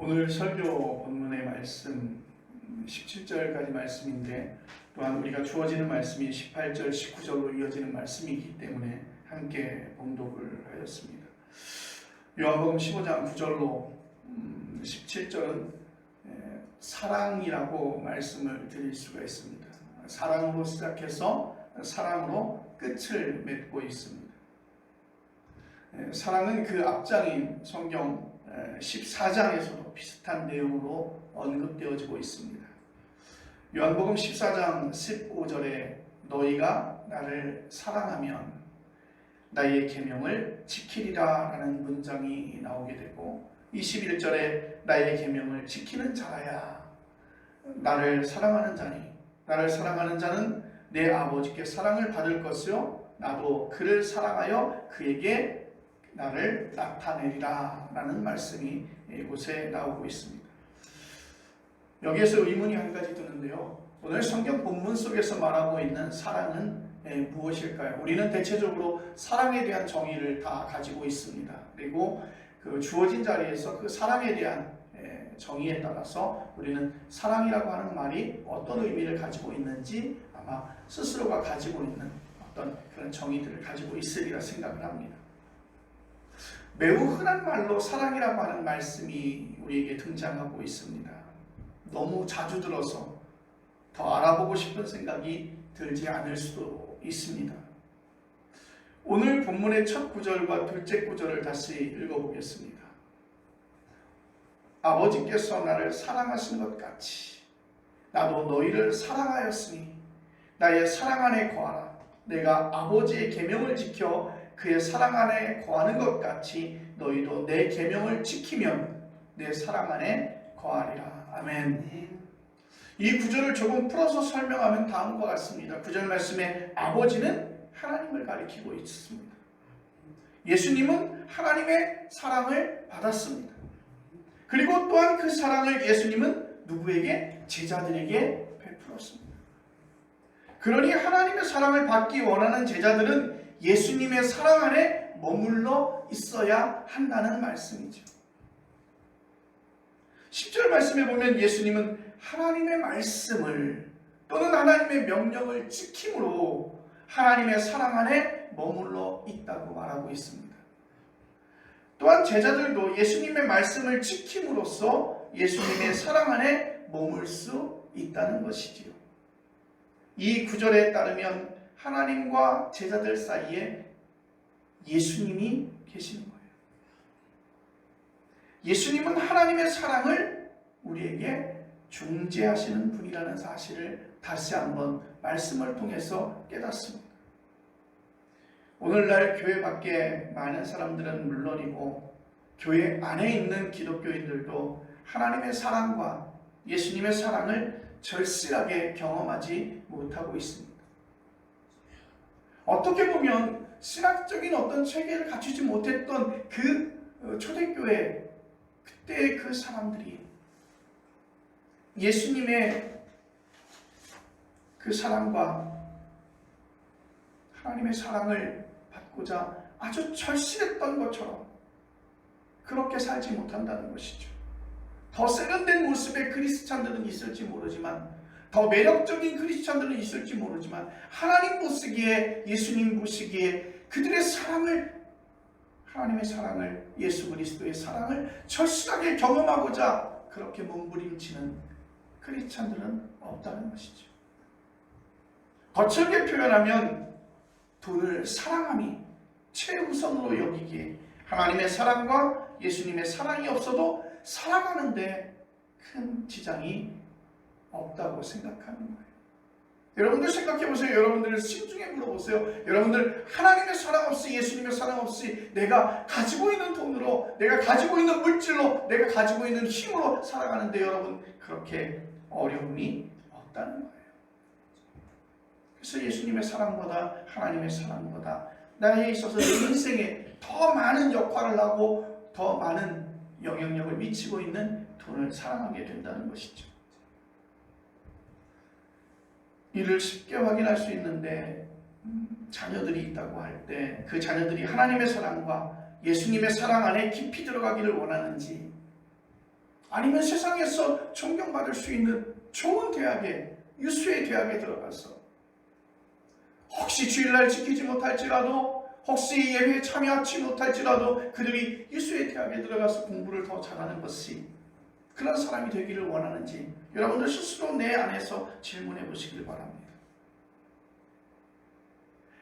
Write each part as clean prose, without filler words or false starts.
오늘 설교 본문의 말씀 17절까지 말씀인데 또한 우리가 주어지는 말씀이 18절, 19절로 이어지는 말씀이기 때문에 함께 봉독을 하였습니다. 요한복음 15장 9절로 17절은 사랑이라고 말씀을 드릴 수가 있습니다. 사랑으로 시작해서 사랑으로 끝을 맺고 있습니다. 사랑은 그 앞장인 성경 14장에서도 비슷한 내용으로 언급되어지고 있습니다. 요한복음 14장 15절에 너희가 나를 사랑하면 나의 계명을 지키리라 라는 문장이 나오게 되고 21절에 나의 계명을 지키는 자라야 나를 사랑하는 자니 나를 사랑하는 자는 내 아버지께 사랑을 받을 것이요 나도 그를 사랑하여 그에게 나를 나타내리라 라는 말씀이 이곳에 나오고 있습니다. 여기에서 의문이 한 가지 드는데요. 오늘 성경 본문 속에서 말하고 있는 사랑은 무엇일까요? 우리는 대체적으로 사랑에 대한 정의를 다 가지고 있습니다. 그리고 그 주어진 자리에서 그 사랑에 대한 정의에 따라서 우리는 사랑이라고 하는 말이 어떤 의미를 가지고 있는지 아마 스스로가 가지고 있는 어떤 그런 정의들을 가지고 있으리라 생각을 합니다. 매우 흔한 말로 사랑이라고 하는 말씀이 우리에게 등장하고 있습니다. 너무 자주 들어서 더 알아보고 싶은 생각이 들지 않을 수도 있습니다. 오늘 본문의 첫 구절과 둘째 구절을 다시 읽어보겠습니다. 아버지께서 나를 사랑하신 것 같이 나도 너희를 사랑하였으니 나의 사랑 안에 거하라. 내가 아버지의 계명을 지켜 그의 사랑 안에 거하는 것 같이 너희도 내 계명을 지키면 내 사랑 안에 거하리라. 아멘. 이 구절을 조금 풀어서 설명하면 다음과 같습니다. 구절 말씀에 아버지는 하나님을 가리키고 있습니다. 예수님은 하나님의 사랑을 받았습니다. 그리고 또한 그 사랑을 예수님은 누구에게? 제자들에게 베풀었습니다. 그러니 하나님의 사랑을 받기 원하는 제자들은 예수님의 사랑 안에 머물러 있어야 한다는 말씀이죠. 10절 말씀에 보면 예수님은 하나님의 말씀을 또는 하나님의 명령을 지킴으로 하나님의 사랑 안에 머물러 있다고 말하고 있습니다. 또한 제자들도 예수님의 말씀을 지킴으로써 예수님의 사랑 안에 머물 수 있다는 것이지요. 이 구절에 따르면 하나님과 제자들 사이에 예수님이 계시는 거예요. 예수님은 하나님의 사랑을 우리에게 중재하시는 분이라는 사실을 다시 한번 말씀을 통해서 깨닫습니다. 오늘날 교회 밖에 많은 사람들은 물론이고 교회 안에 있는 기독교인들도 하나님의 사랑과 예수님의 사랑을 절실하게 경험하지 못하고 있습니다. 어떻게 보면 신학적인 어떤 체계를 갖추지 못했던 그 초대교회 그때의 그 사람들이 예수님의 그 사랑과 하나님의 사랑을 받고자 아주 절실했던 것처럼 그렇게 살지 못한다는 것이죠. 더 세련된 모습의 크리스찬들은 있을지 모르지만 더 매력적인 크리스찬들은 있을지 모르지만 하나님 보시기에 예수님 보시기에 그들의 사랑을 하나님의 사랑을 예수 그리스도의 사랑을 절실하게 경험하고자 그렇게 몸부림치는 크리스찬들은 없다는 것이죠. 거칠게 표현하면 돈을 사랑함이 최우선으로 여기기에 하나님의 사랑과 예수님의 사랑이 없어도 살아가는데 큰 지장이 없다고 생각하는 거예요. 여러분들 생각해보세요. 여러분들 신중에 물어보세요. 여러분들 하나님의 사랑 없이 예수님의 사랑 없이 내가 가지고 있는 돈으로 내가 가지고 있는 물질로 내가 가지고 있는 힘으로 살아가는데 여러분 그렇게 어려움이 없다는 거예요. 그래서 예수님의 사랑보다 하나님의 사랑보다 나에 있어서 내 인생에 더 많은 역할을 하고 더 많은 영향력을 미치고 있는 돈을 사랑하게 된다는 것이죠. 이를 쉽게 확인할 수 있는데 자녀들이 있다고 할 때 그 자녀들이 하나님의 사랑과 예수님의 사랑 안에 깊이 들어가기를 원하는지 아니면 세상에서 존경받을 수 있는 좋은 대학에, 유수의 대학에 들어가서 혹시 주일날 지키지 못할지라도, 혹시 예배에 참여하지 못할지라도 그들이 유수의 대학에 들어가서 공부를 더 잘하는 것이 그런 사람이 되기를 원하는지 여러분들 스스로 내 안에서 질문해 보시길 바랍니다.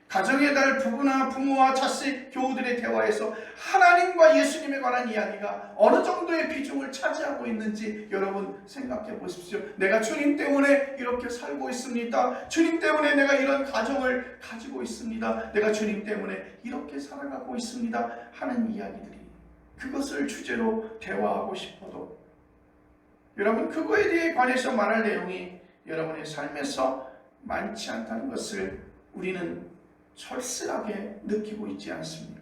가정의 달 부부나 부모와 자식, 교우들의 대화에서 하나님과 예수님에 관한 이야기가 어느 정도의 비중을 차지하고 있는지 여러분 생각해 보십시오. 내가 주님 때문에 이렇게 살고 있습니다. 주님 때문에 내가 이런 가정을 가지고 있습니다. 내가 주님 때문에 이렇게 살아가고 있습니다 하는 이야기들이, 그것을 주제로 대화하고 싶어도 여러분 그거에 대해 관해서 말할 내용이 여러분의 삶에서 많지 않다는 것을 우리는 철저하게 느끼고 있지 않습니까?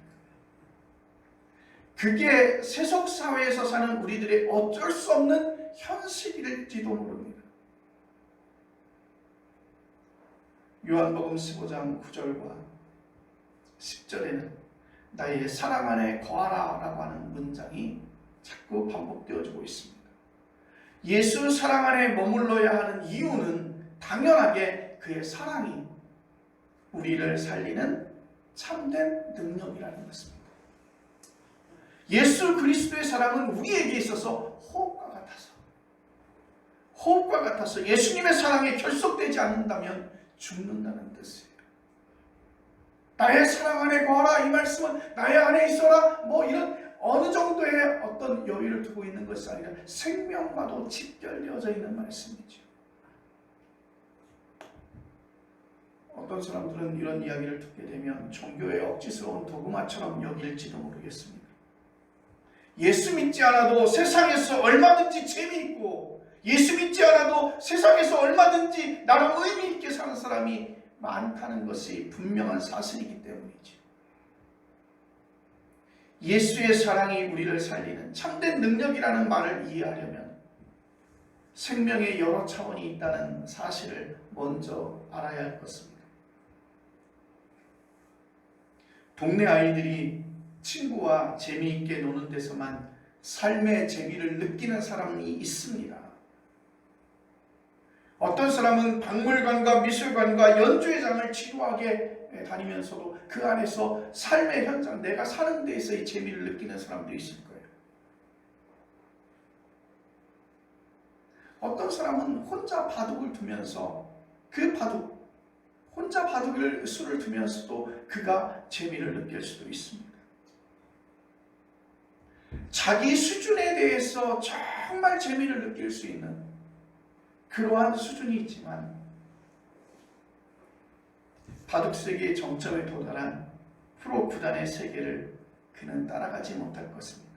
그게 세속 사회에서 사는 우리들의 어쩔 수 없는 현실일지도 모릅니다. 요한복음 15장 9절과 10절에는 나의 사랑 안에 거하라 라고 하는 문장이 자꾸 반복되어지고 있습니다. 예수 사랑 안에 머물러야 하는 이유는 당연하게 그의 사랑이 우리를 살리는 참된 능력이라는 것입니다. 예수 그리스도의 사랑은 우리에게 있어서 호흡과 같아서 예수님의 사랑에 결속되지 않는다면 죽는다는 뜻이에요. 나의 사랑 안에 거하라, 이 말씀은 나의 안에 있어라 이런 어느 정도의 어떤 여유를 두고 있는 것이 아니라 생명과도 직결되어져 있는 말씀이죠. 어떤 사람들은 이런 이야기를 듣게 되면 종교의 억지스러운 도그마처럼 여길지도 모르겠습니다. 예수 믿지 않아도 세상에서 얼마든지 재미있고, 예수 믿지 않아도 세상에서 얼마든지 나름 의미 있게 사는 사람이 많다는 것이 분명한 사실이기 때문이죠. 예수의 사랑이 우리를 살리는 참된 능력이라는 말을 이해하려면 생명의 여러 차원이 있다는 사실을 먼저 알아야 할 것입니다. 동네 아이들이 친구와 재미있게 노는 데서만 삶의 재미를 느끼는 사람이 있습니다. 어떤 사람은 박물관과 미술관과 연주회장을 지루하게 다니면서도 그 안에서 삶의 현장, 내가 사는 데에서의 재미를 느끼는 사람도 있을 거예요. 어떤 사람은 혼자 바둑을 두면서 혼자 바둑을 술을 두면서도 그가 재미를 느낄 수도 있습니다. 자기 수준에 대해서 정말 재미를 느낄 수 있는 그러한 수준이 있지만 바둑 세계의 정점에 도달한 프로 구단의 세계를 그는 따라가지 못할 것입니다.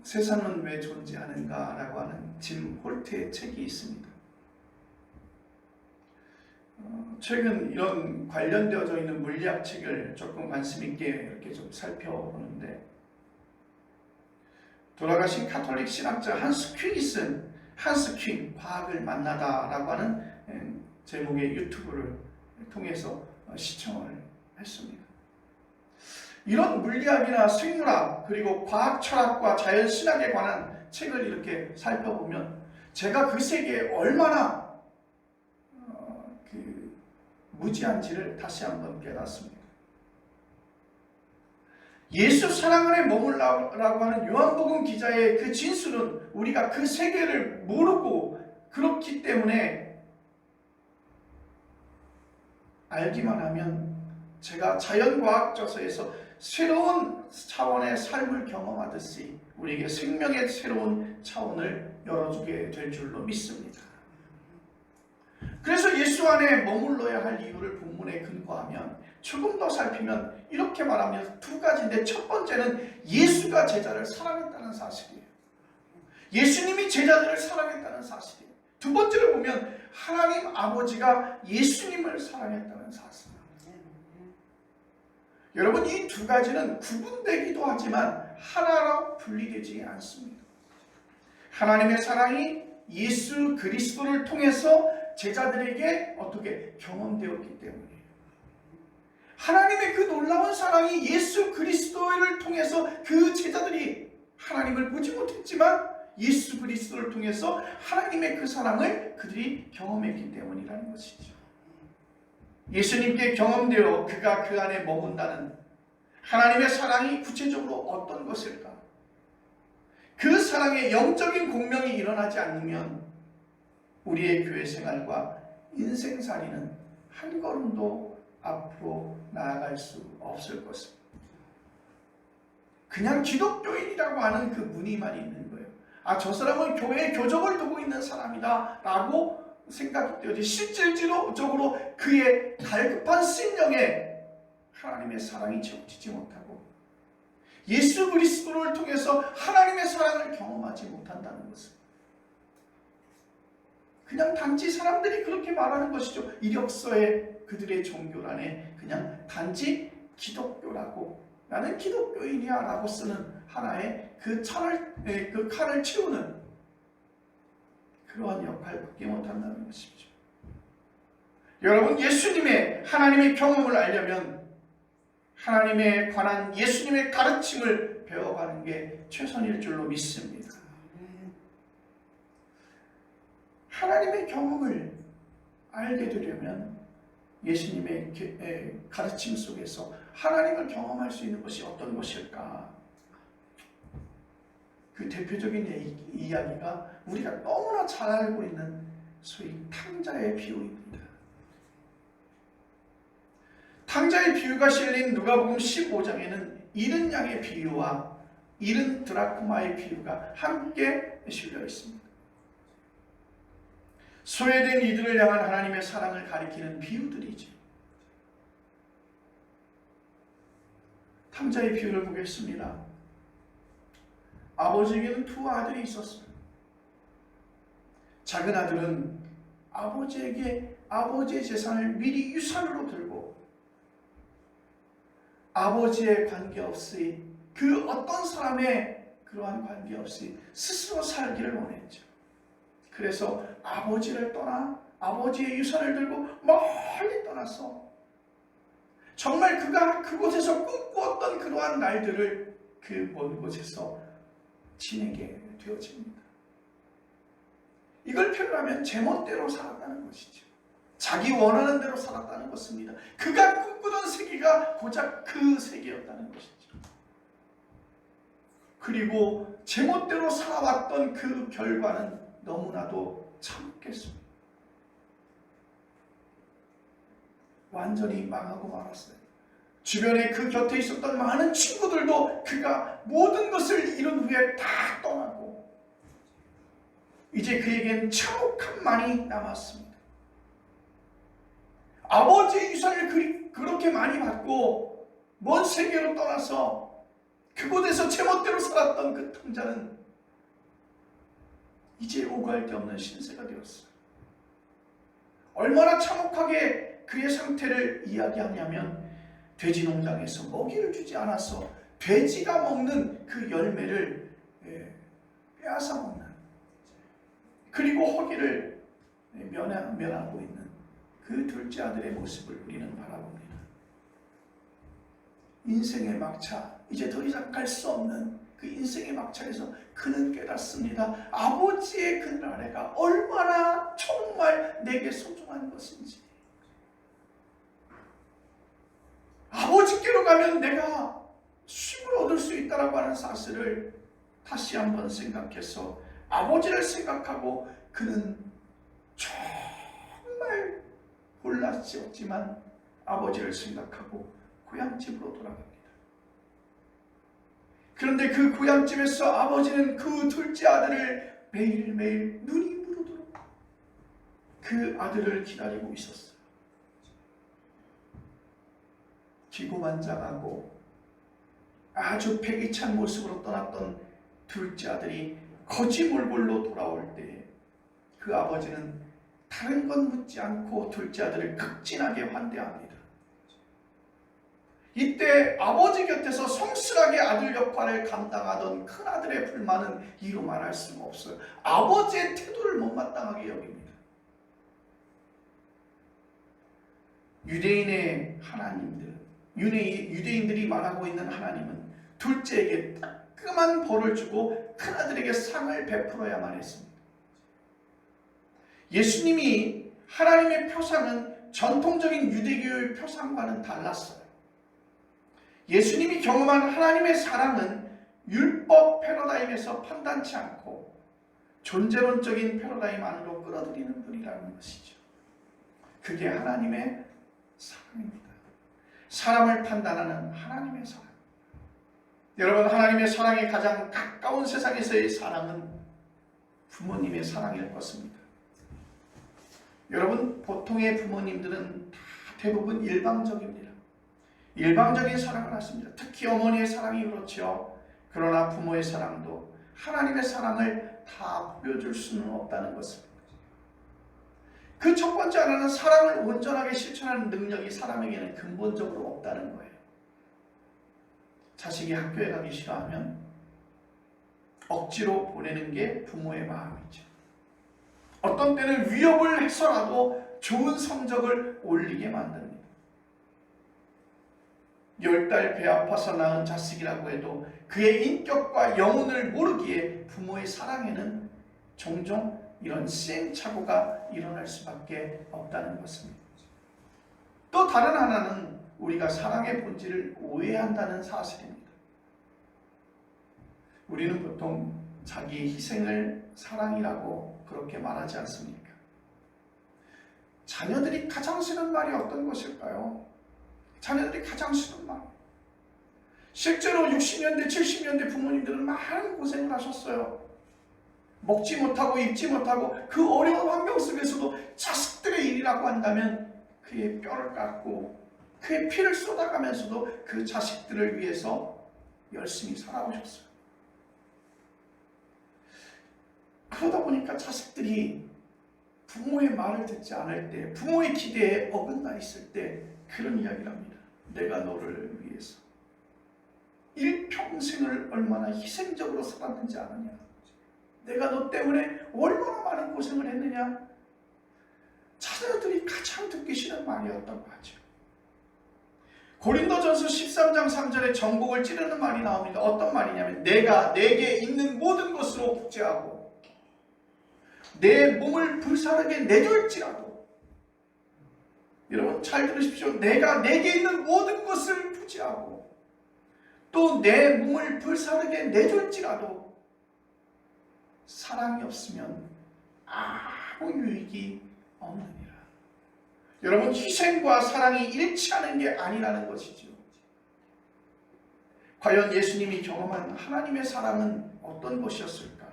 세상은 왜 존재하는가 라고 하는 짐 홀트의 책이 있습니다. 최근 이런 관련되어져 있는 물리학 책을 조금 관심 있게 이렇게 좀 살펴보는데, 돌아가신 카톨릭 신학자 한스 퀸이 쓴 한스 퀸 과학을 만나다라고 하는 제목의 유튜브를 통해서 시청을 했습니다. 이런 물리학이나 생물학 그리고 과학 철학과 자연 신학에 관한 책을 이렇게 살펴보면 제가 그 세계에 얼마나 무지한지를 다시 한번 깨닫습니다. 예수 사랑 안에 머물라고 하는 요한복음 기자의 그 진술은 우리가 그 세계를 모르고 그렇기 때문에 알기만 하면 제가 자연과학저서에서 새로운 차원의 삶을 경험하듯이 우리에게 생명의 새로운 차원을 열어주게 될 줄로 믿습니다. 그래서 예수 안에 머물러야 할 이유를 본문에 근거하면 조금 더 살피면 이렇게 말하면 두 가지인데, 첫 번째는 예수가 제자를 사랑했다는 사실이에요. 예수님이 제자들을 사랑했다는 사실이에요. 두 번째로 보면 하나님 아버지가 예수님을 사랑했다는 사실이에요. 여러분, 이 두 가지는 구분되기도 하지만 하나로 분리되지 않습니다. 하나님의 사랑이 예수 그리스도를 통해서 제자들에게 어떻게 경험되었기 때문이에요. 하나님의 그 놀라운 사랑이 예수 그리스도를 통해서 그 제자들이 하나님을 보지 못했지만 예수 그리스도를 통해서 하나님의 그 사랑을 그들이 경험했기 때문이라는 것이죠. 예수님께 경험되어 그가 그 안에 머문다는 하나님의 사랑이 구체적으로 어떤 것일까? 그 사랑의 영적인 공명이 일어나지 않으면 우리의 교회 생활과 인생살이는 한 걸음도 앞으로 나아갈 수 없을 것입니다. 그냥 기독교인이라고 하는 그 무늬만 있는 거예요. 저 사람은 교회에 교적을 두고 있는 사람이다 라고 생각이 되어지 실질적으로 그의 갈급한 심령에 하나님의 사랑이 채워지지 못하고 예수 그리스도를 통해서 하나님의 사랑을 경험하지 못한다는 것은 그냥 단지 사람들이 그렇게 말하는 것이죠. 이력서에 그들의 종교란에 그냥 단지 기독교라고, 나는 기독교인이야 라고 쓰는 하나의 그 칼을 채우는 그러한 역할밖에 못한다는 것이죠. 여러분, 예수님의 하나님의 경험을 알려면 하나님에 관한 예수님의 가르침을 배워가는 게 최선일 줄로 믿습니다. 하나님의 경험을 알게 되려면 예수님의 가르침 속에서 하나님을 경험할 수 있는 것이 어떤 것일까? 그 대표적인 이야기가 우리가 너무나 잘 알고 있는 소위 탕자의 비유입니다. 탕자의 비유가 실린 누가복음 15장에는 잃은 양의 비유와 잃은 드라크마의 비유가 함께 실려 있습니다. 소외된 이들을 향한 하나님의 사랑을 가리키는 비유들이죠. 탕자의 비유를 보겠습니다. 아버지에게는 두 아들이 있었어요. 작은 아들은 아버지에게 아버지의 재산을 미리 유산으로 들고 아버지의 관계없이 그 어떤 사람의 그러한 관계없이 스스로 살기를 원했죠. 그래서 아버지를 떠나 아버지의 유산을 들고 멀리 떠나서 정말 그가 그곳에서 꿈꾸었던 그러한 날들을 그 먼 곳에서 지내게 되어집니다. 이걸 표현하면 제멋대로 살았다는 것이죠. 자기 원하는 대로 살았다는 것입니다. 그가 꿈꾸던 세계가 고작 그 세계였다는 것이죠. 그리고 제멋대로 살아왔던 그 결과는 너무나도 참겠습니다. 완전히 망하고 말았어요. 주변에 그 곁에 있었던 많은 친구들도 그가 모든 것을 이룬 후에 다 떠나고 이제 그에겐 참혹함만이 남았습니다. 아버지의 유산을 그렇게 많이 받고 먼 세계로 떠나서 그곳에서 제멋대로 살았던 그 탕자는 이제 오갈 데 없는 신세가 되었어요. 얼마나 참혹하게 그의 상태를 이야기하냐면 돼지 농장에서 먹이를 주지 않아서 돼지가 먹는 그 열매를 빼앗아 먹는, 그리고 허기를 면하고 있는 그 둘째 아들의 모습을 우리는 바라봅니다. 인생의 막차, 이제 더 이상 갈 수 없는 그 인생의 막차에서 그는 깨닫습니다. 아버지의 그 나라가 얼마나 정말 내게 소중한 것인지. 아버지께로 가면 내가 쉼을 얻을 수 있다라고 하는 사실을 다시 한번 생각해서 아버지를 생각하고 그는 정말 곤란스럽지만 아버지를 생각하고 고향집으로 돌아갑니다. 그런데 그 고향집에서 아버지는 그 둘째 아들을 매일매일 눈이 부르도록 그 아들을 기다리고 있었어요. 기고만장하고 아주 패기 찬 모습으로 떠났던 둘째 아들이 거지몰골로 돌아올 때 그 아버지는 다른 건 묻지 않고 둘째 아들을 극진하게 환대합니다. 이때 아버지 곁에서 성실하게 아들 역할을 감당하던 큰 아들의 불만은 이루 말할 수가 없어요. 아버지의 태도를 못마땅하게 여깁니다. 유대인의 하나님들, 유대인들이 말하고 있는 하나님은 둘째에게 딱 따끔한 벌을 주고 큰아들에게 상을 베풀어야만 했습니다. 예수님이 하나님의 표상은 전통적인 유대교의 표상과는 달랐어요. 예수님이 경험한 하나님의 사랑은 율법 패러다임에서 판단치 않고 존재론적인 패러다임 안으로 끌어들이는 분이라는 것이죠. 그게 하나님의 사랑입니다. 사람을 판단하는 하나님의 사랑. 여러분, 하나님의 사랑에 가장 가까운 세상에서의 사랑은 부모님의 사랑일 것입니다. 여러분, 보통의 부모님들은 다 대부분 일방적입니다. 일방적인 사랑을 하십니다. 특히 어머니의 사랑이 그렇죠. 그러나 부모의 사랑도 하나님의 사랑을 다 보여줄 수는 없다는 것입니다. 그 첫 번째 하나는 사랑을 온전하게 실천하는 능력이 사람에게는 근본적으로 없다는 거예요. 자식이 학교에 가기 싫어하면 억지로 보내는 게 부모의 마음이죠. 어떤 때는 위협을 해서라도 좋은 성적을 올리게 만듭니다. 10달 배 아파서 낳은 자식이라고 해도 그의 인격과 영혼을 모르기에 부모의 사랑에는 종종 이런 시행착오가 일어날 수밖에 없다는 것입니다. 또 다른 하나는 우리가 사랑의 본질을 오해한다는 사실입니다. 우리는 보통 자기 희생을 사랑이라고 그렇게 말하지 않습니까? 자녀들이 가장 싫은 말이 어떤 것일까요? 자녀들이 가장 싫은 말. 실제로 60년대, 70년대 부모님들은 많은 고생을 하셨어요. 먹지 못하고 입지 못하고 그 어려운 환경 속에서도 자식들의 일이라고 한다면 그의 뼈를 깎고 그의 피를 쏟아가면서도 그 자식들을 위해서 열심히 살아오셨어요. 그러다 보니까 자식들이 부모의 말을 듣지 않을 때, 부모의 기대에 어긋나 있을 때 그런 이야기를 합니다. 내가 너를 위해서 일평생을 얼마나 희생적으로 살았는지 아느냐? 내가 너 때문에 얼마나 많은 고생을 했느냐? 자녀들이 가장 듣기 싫은 말이었다고 하죠. 고린도전서 13장 3절에 정복을 찌르는 말이 나옵니다. 어떤 말이냐면 내가 내게 있는 모든 것으로 복제하고 내 몸을 불사르게 내줄지라도, 여러분 잘 들으십시오. 내가 내게 있는 모든 것을 부지하고 또 내 몸을 불사르게 내줄지라도 사랑이 없으면 아무 유익이 없느니라. 여러분, 희생과 사랑이 일치하는 게 아니라는 것이죠. 과연 예수님이 경험한 하나님의 사랑은 어떤 것이었을까?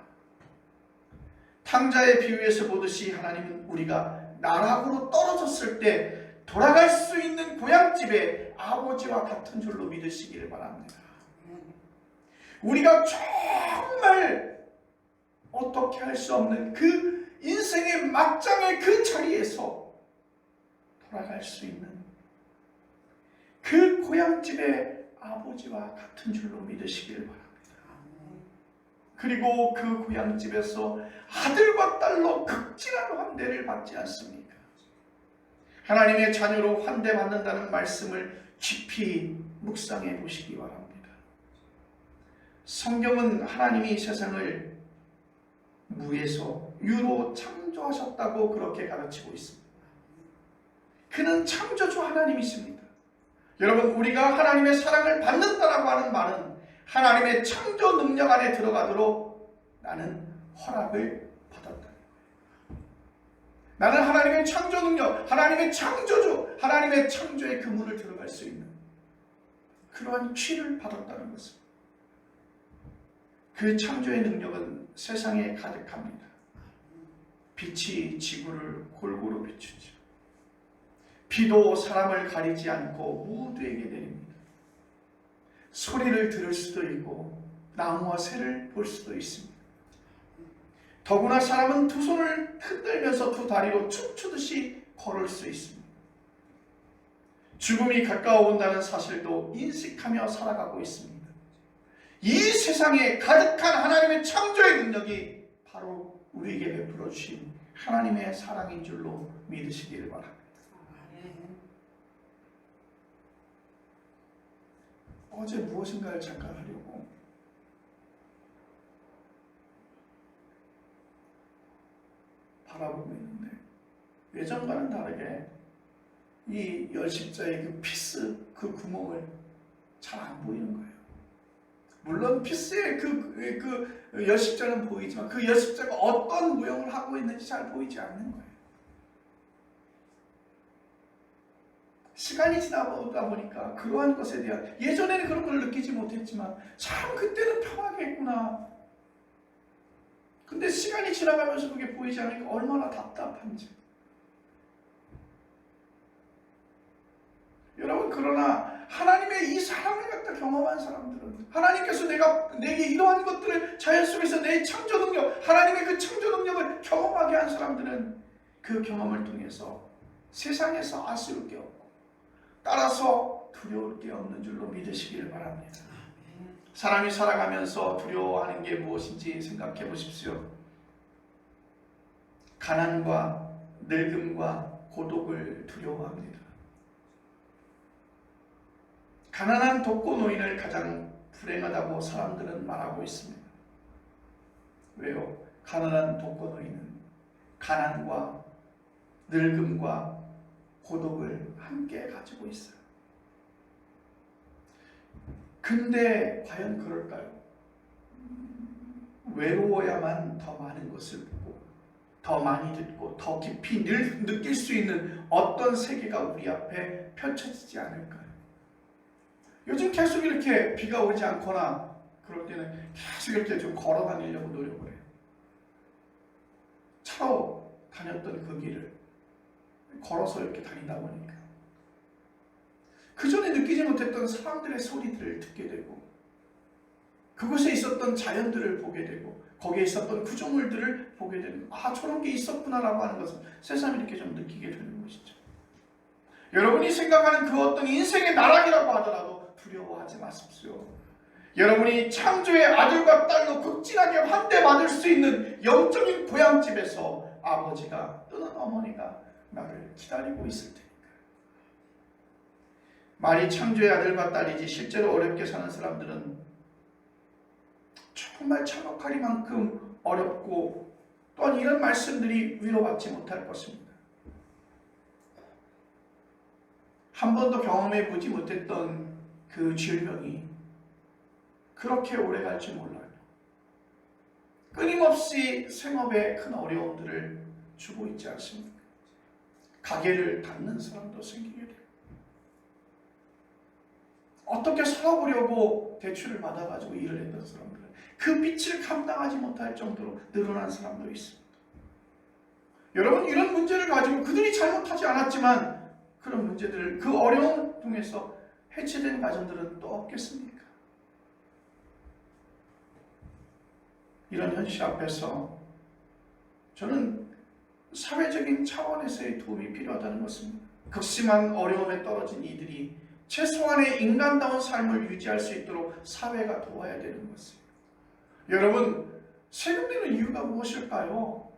탕자의 비유에서 보듯이 하나님은 우리가 나락으로 떨어졌을 때 돌아갈 수 있는 고향집의 아버지와 같은 줄로 믿으시기를 바랍니다. 우리가 정말 어떻게 할 수 없는 그 인생의 막장의 그 자리에서 돌아갈 수 있는 그 고향집의 아버지와 같은 줄로 믿으시기를 바랍니다. 그리고 그 고향집에서 아들과 딸로 극진한 환대를 받지 않습니까? 하나님의 자녀로 환대받는다는 말씀을 깊이 묵상해 보시기 바랍니다. 성경은 하나님이 세상을 무에서 유로 창조하셨다고 그렇게 가르치고 있습니다. 그는 창조주 하나님이십니다. 여러분, 우리가 하나님의 사랑을 받는다라고 하는 말은 하나님의 창조 능력 안에 들어가도록 나는 허락을 받았다. 나는 하나님의 창조 능력, 하나님의 창조주, 하나님의 창조의 그 문을 들어갈 수 있는 그러한 취를 받았다는 것입니다. 그 창조의 능력은 세상에 가득합니다. 빛이 지구를 골고루 비추죠. 비도 사람을 가리지 않고 모두에게 내립니다. 소리를 들을 수도 있고 나무와 새를 볼 수도 있습니다. 더구나 사람은 두 손을 흔들면서 두 다리로 춤추듯이 걸을 수 있습니다. 죽음이 가까워온다는 사실도 인식하며 살아가고 있습니다. 이 세상에 가득한 하나님의 창조의 능력이 바로 우리에게 베풀어 주신 하나님의 사랑인 줄로 믿으시기를 바랍니다. 어제 무엇인가를 잠깐 하려고 바라보고 있는데 예전과는 다르게 이 열십자의 그 피스 그 구멍을 잘 안 보이는 거예요. 물론 피스의 그 열십자는 보이지만 그 열십자가 어떤 모형을 하고 있는지 잘 보이지 않는 거예요. 시간이 지나다 보니까 그러한 것에 대한 예전에는 그런 걸 느끼지 못했지만 참 그때는 평하게 했구나. 근데 시간이 지나가면서 그게 보이지 않으니까 얼마나 답답한지. 여러분 그러나 하나님의 이 사랑을 갖다 경험한 사람들은 하나님께서 내게 이러한 것들을 자연 속에서 내 창조 능력 하나님의 그 창조 능력을 경험하게 한 사람들은 그 경험을 통해서 세상에서 아쉬울 게 없고 따라서 두려울 게 없는 줄로 믿으시기를 바랍니다. 사람이 살아가면서 두려워하는 게 무엇인지 생각해 보십시오. 가난과 늙음과 고독을 두려워합니다. 가난한 독거노인을 가장 불행하다고 사람들은 말하고 있습니다. 왜요? 가난한 독거노인은 가난과 늙음과 고독을 함께 가지고 있어요. 근데 과연 그럴까요? 외로워야만 더 많은 것을 보고 더 많이 듣고 더 깊이 느낄 수 있는 어떤 세계가 우리 앞에 펼쳐지지 않을까요? 요즘 계속 이렇게 비가 오지 않거나 그럴 때는 계속 이렇게 좀 걸어 다니려고 노력을 해요. 차로 다녔던 그 길을 걸어서 이렇게 다니다 보니까 그 전에 느끼지 못했던 사람들의 소리들을 듣게 되고 그곳에 있었던 자연들을 보게 되고 거기에 있었던 구조물들을 보게 되고 아 저런 게 있었구나라고 하는 것을 새삼 이렇게 좀 느끼게 되는 것이죠. 여러분이 생각하는 그 어떤 인생의 나락이라고 하더라도 두려워하지 마십시오. 여러분이 창조의 아들과 딸로 극진하게 환대받을 수 있는 영적인 고향집에서 아버지가 또는 어머니가 나를 기다리고 있을 테니까. 말이 창조의 아들과 딸이지 실제로 어렵게 사는 사람들은 정말 참혹하리만큼 어렵고 또한 이런 말씀들이 위로받지 못할 것입니다. 한 번도 경험해 보지 못했던 그 질병이 그렇게 오래 갈 줄 몰라요. 끊임없이 생업에 큰 어려움들을 주고 있지 않습니까? 가게를 닫는 사람도 생기게 돼요. 어떻게 살아보려고 대출을 받아가지고 일을 했던 사람들은 그 빛을 감당하지 못할 정도로 늘어난 사람도 있습니다. 여러분 이런 문제를 가지고 그들이 잘못하지 않았지만 그런 문제들을 그 어려움을 통해서 해체된 가정들은 또 없겠습니까? 이런 현실 앞에서 저는 사회적인 차원에서의 도움이 필요하다는 것입니다. 극심한 어려움에 떨어진 이들이 최소한의 인간다운 삶을 유지할 수 있도록 사회가 도와야 되는 것입니다. 여러분 세금 내는 이유가 무엇일까요?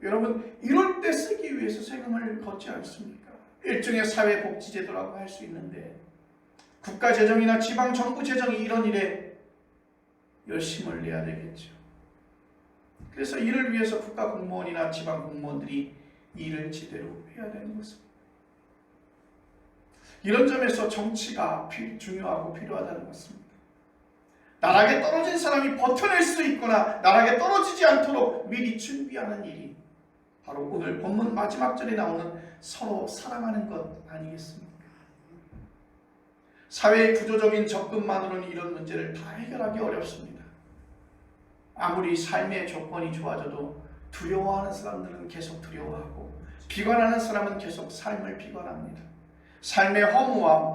여러분 이럴 때 쓰기 위해서 세금을 걷지 않습니까? 일종의 사회복지제도라고 할 수 있는데 국가재정이나 지방정부재정이 이런 일에 열심을 내야 되겠죠. 그래서 이를 위해서 국가공무원이나 지방공무원들이 일을 제대로 해야 되는 것입니다. 이런 점에서 정치가 중요하고 필요하다는 것입니다. 나락에 떨어진 사람이 버텨낼 수 있거나 나락에 떨어지지 않도록 미리 준비하는 일이 바로 오늘 본문 마지막 절에 나오는 서로 사랑하는 것 아니겠습니까? 사회의 구조적인 접근만으로는 이런 문제를 다 해결하기 어렵습니다. 아무리 삶의 조건이 좋아져도 두려워하는 사람들은 계속 두려워하고 비관하는 사람은 계속 삶을 비관합니다. 삶의 허무와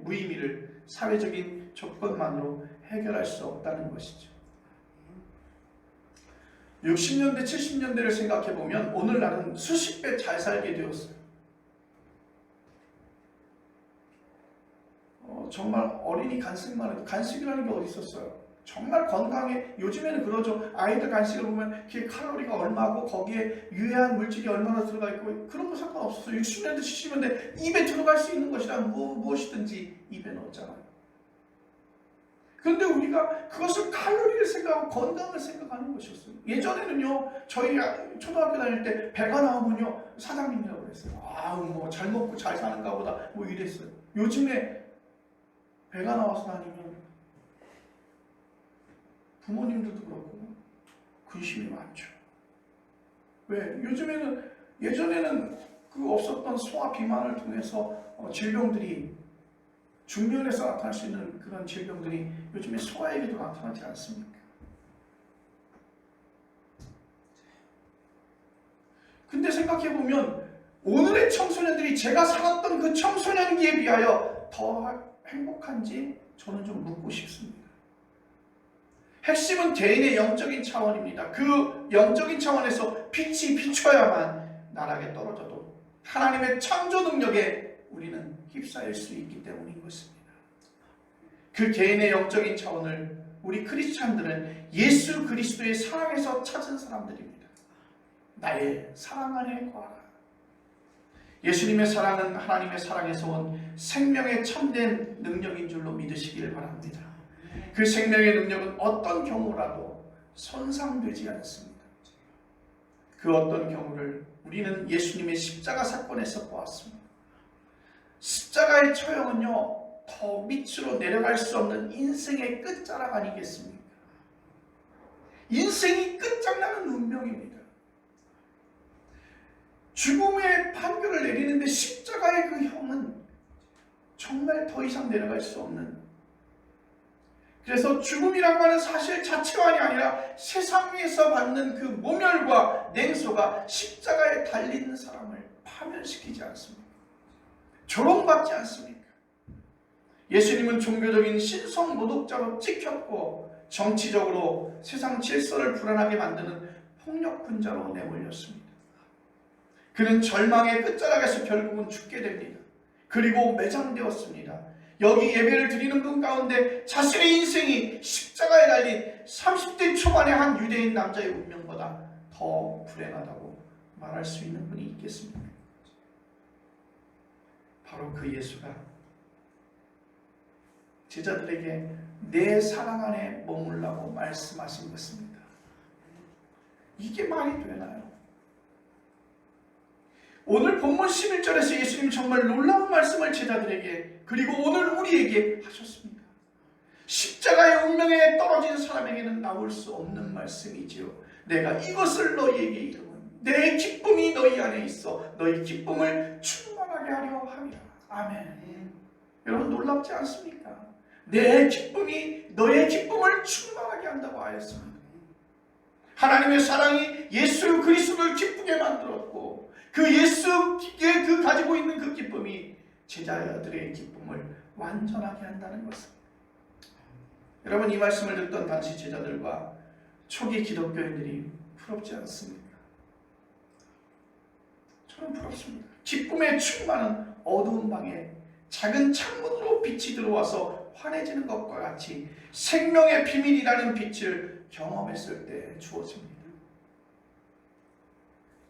무의미를 사회적인 조건만으로 해결할 수 없다는 것이죠. 60년대, 70년대를 생각해보면 오늘날은 수십 배 잘 살게 되었어요. 정말 어린이 간식만 해도 간식이라는 게 어디 있었어요? 정말 건강에 요즘에는 그러죠. 아이들 간식을 보면 그게 칼로리가 얼마고 거기에 유해한 물질이 얼마나 들어가 있고 그런 거 상관없었어요. 60년대, 70년대 입에 들어갈 수 있는 것이란 무엇이든지 입에 넣었잖아요. 그런데 우리가 그것을 칼로리를 생각하고 건강을 생각하는 것이었어요. 예전에는요, 저희 초등학교 다닐 때 배가 나오면요, 사장님이라고 그랬어요. 아우, 뭐 잘 먹고 잘 사는가 보다, 뭐 이랬어요. 요즘에 배가 나와서 다니면 부모님들도 그렇고 근심이 많죠. 왜? 예전에는 그 없었던 소화 비만을 통해서 질병들이 중년에서 나타날 수 있는 그런 질병들이 요즘에 소아에게도 나타나지 않습니까? 근데 생각해보면 오늘의 청소년들이 제가 살았던 그 청소년기에 비하여 더 행복한지 저는 좀 묻고 싶습니다. 핵심은 개인의 영적인 차원입니다. 그 영적인 차원에서 빛이 비춰야만 나락에 떨어져도 하나님의 창조 능력에 우리는 휩싸일 수 있기 때문인 것입니다. 그 개인의 영적인 차원을 우리 크리스찬들은 예수 그리스도의 사랑에서 찾은 사람들입니다. 나의 사랑 안에 거하라. 예수님의 사랑은 하나님의 사랑에서 온 생명의 참된 능력인 줄로 믿으시기를 바랍니다. 그 생명의 능력은 어떤 경우라도 손상되지 않습니다. 그 어떤 경우를 우리는 예수님의 십자가 사건에서 보았습니다. 십자가의 처형은요, 더 밑으로 내려갈 수 없는 인생의 끝자락 아니겠습니까? 인생이 끝장나는 운명입니다. 죽음의 판결을 내리는데 십자가의 그 형은 정말 더 이상 내려갈 수 없는, 그래서 죽음이라고 하는 사실 자체만이 아니라 세상에서 받는 그 모멸과 냉소가 십자가에 달린 사람을 파멸시키지 않습니까? 조롱받지 않습니까? 예수님은 종교적인 신성 모독자로 찍혔고 정치적으로 세상 질서를 불안하게 만드는 폭력군자로 내몰렸습니다. 그는 절망의 끝자락에서 결국은 죽게 됩니다. 그리고 매장되었습니다. 여기 예배를 드리는 분 가운데 자신의 인생이 십자가에 달린 30대 초반의 한 유대인 남자의 운명보다 더 불행하다고 말할 수 있는 분이 있겠습니까? 바로 그 예수가 제자들에게 내 사랑 안에 머물라고 말씀하신 것입니다. 이게 말이 되나요? 오늘 본문 11절에서 예수님이 정말 놀라운 말씀을 제자들에게 그리고 오늘 우리에게 하셨습니다. 십자가의 운명에 떨어진 사람에게는 나올 수 없는 말씀이지요. 내가 이것을 너희에게 이르면 내 기쁨이 너희 안에 있어 너희 기쁨을 충만하게 하려 함이라. 아멘. 여러분 놀랍지 않습니까? 내 기쁨이 너의 기쁨을 충만하게 한다고 하였습니다. 하나님의 사랑이 예수 그리스도를 기쁘게 만들었고 그 예수께 그 가지고 있는 그 기쁨이 제자들의 기쁨을 완전하게 한다는 것입니다. 여러분 이 말씀을 듣던 당시 제자들과 초기 기독교인들이 부럽지 않습니까? 저는 부럽습니다. 기쁨의 충만은 어두운 방에 작은 창문으로 빛이 들어와서 환해지는 것과 같이 생명의 비밀이라는 빛을 경험했을 때 주어집니다.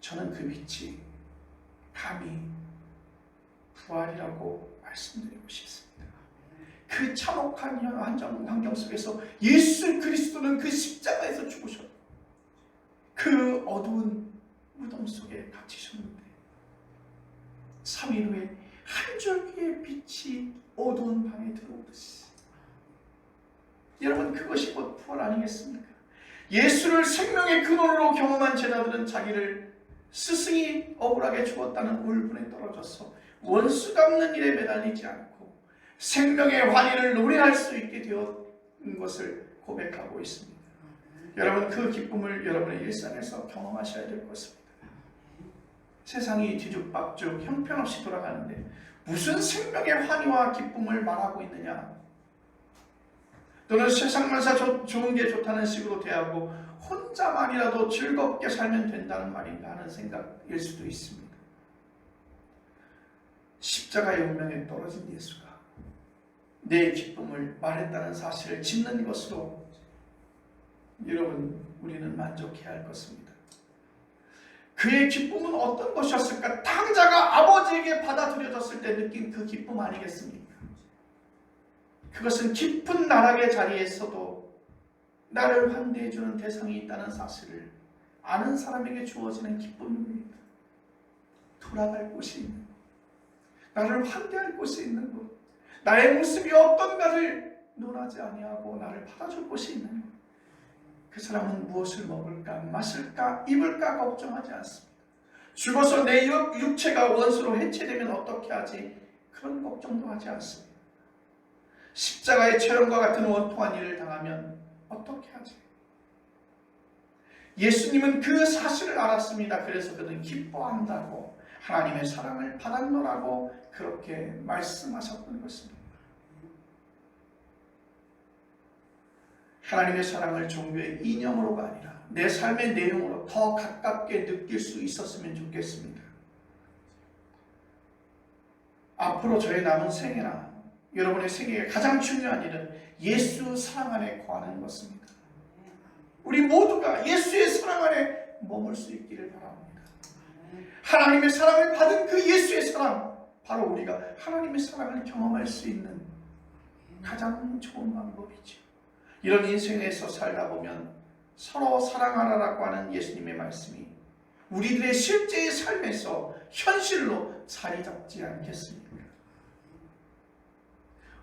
저는 그 빛이 감히 부활이라고 말씀드리고 싶습니다. 그 참혹한 환경 속에서 예수 그리스도는 그 십자가에서 죽으셨고 그 어두운 무덤 속에 갇히셨는데 3일 후에 한 줄기의 빛이 어두운 방에 들어오듯이 여러분 그것이 곧 부활 아니겠습니까? 예수를 생명의 근원으로 경험한 제자들은 자기를 스승이 억울하게 죽었다는 울분에 떨어져서 원수 갚는 일에 매달리지 않고 생명의 환희를 노래할 수 있게 되었는 것을 고백하고 있습니다. 여러분 그 기쁨을 여러분의 일상에서 경험하셔야 될 것입니다. 세상이 뒤죽박죽 형편없이 돌아가는데 무슨 생명의 환희와 기쁨을 말하고 있느냐? 또는 세상만사 좋은 게 좋다는 식으로 대하고 혼자만이라도 즐겁게 살면 된다는 말인가 하는 생각일 수도 있습니다. 십자가의 운명에 떨어진 예수가 내 기쁨을 말했다는 사실을 짓는 것으로 여러분 우리는 만족해야 할 것입니다. 그의 기쁨은 어떤 것이었을까? 탕, 그, 탕자가 아버지에게 받아들여졌을 때 느낀 그 기쁨 아니겠습니까? 그것은 깊은 나락의 자리에서도 나를 환대해주는 대상이 있다는 사실을 아는 사람에게 주어지는 기쁨입니다. 돌아갈 곳이 있는 것, 나를 환대할 곳이 있는 것, 나의 모습이 어떤가를 논하지 아니하고 나를 받아줄 곳이 있는 것. 그 사람은 무엇을 먹을까, 마실까, 입을까 걱정하지 않습니다. 죽어서 내 육체가 원수로 해체되면 어떻게 하지? 그런 걱정도 하지 않습니다. 십자가의 체험과 같은 원통한 일을 당하면 어떻게 하지? 예수님은 그 사실을 알았습니다. 그래서 그는 기뻐한다고, 하나님의 사랑을 받았노라고 그렇게 말씀하셨던 것입니다. 하나님의 사랑을 종교의 이념으로가 아니라 내 삶의 내용으로 더 가깝게 느낄 수 있었으면 좋겠습니다. 앞으로 저의 남은 생애나 여러분의 생애에 가장 중요한 일은 예수 사랑 안에 거하는 것입니다. 우리 모두가 예수의 사랑 안에 머물 수 있기를 바랍니다. 하나님의 사랑을 받은 그 예수의 사랑, 바로 우리가 하나님의 사랑을 경험할 수 있는 가장 좋은 방법이죠. 이런 인생에서 살다 보면 서로 사랑하라라고 하는 예수님의 말씀이 우리들의 실제의 삶에서 현실로 자리 잡지 않겠습니까?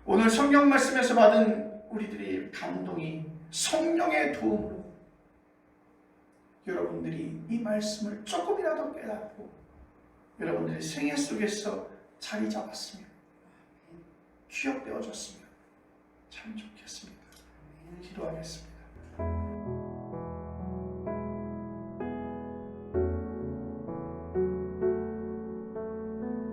오늘 성경 말씀에서 받은 우리들의 감동이 성령의 도움으로 여러분들이 이 말씀을 조금이라도 깨닫고 여러분들의 생애 속에서 자리 잡았으면, 기억되어졌으면 참 좋겠습니다. 기도하겠습니다.